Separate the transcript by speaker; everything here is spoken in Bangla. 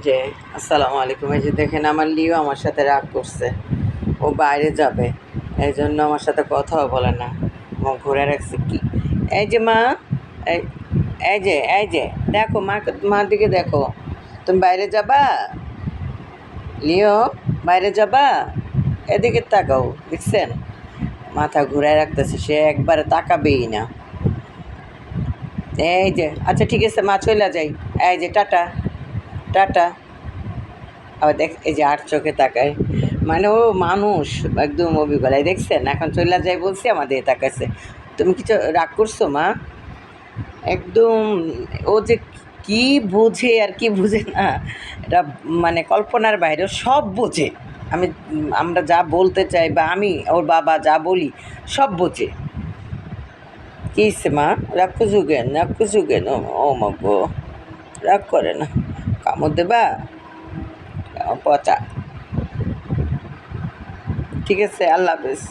Speaker 1: যে আসসালামু আলাইকুম। এই যে দেখেন আমার লিও আমার সাথে রাগ করছে, ও বাইরে যাবে, এই জন্য আমার সাথে কথাও বলে না, মুখ ঘুরে রাখছে কি। এই যে মা, এই এই যে দেখো মার দিকে দেখো, তুমি বাইরে যাবা লিও, বাইরে যাবা, এদিকে তাকাও, দেখছেন মাথা ঘুরায় রাখতেছে, সে একবারে তাকাবেই না। এই যে আচ্ছা ঠিক আছে মা, চলে যাই, এই যে টাটা টাটা। আবার দেখ এই যে আর চোখে তাকায়, মানে ও মানুষ একদম অবিকলায়, দেখছেন এখন চলে যাই বলছি আমাদের তাকাইছে। তুমি কিছু রাগ করছো মা? একদম ও যে কি বোঝে আর কি বুঝে না, এটা মানে কল্পনার বাইরে, সব বোঝে। আমরা যা বলতে চাই বা আমি ওর বাবা যা বলি সব বোঝে। কী হচ্ছে মা, রাগ করছো কেন, রাগ করছো কেন? ও মা গো, রাগ করে না, কামড় দেবা, পচা। ঠিক আছে, আল্লাহ হাফেজ।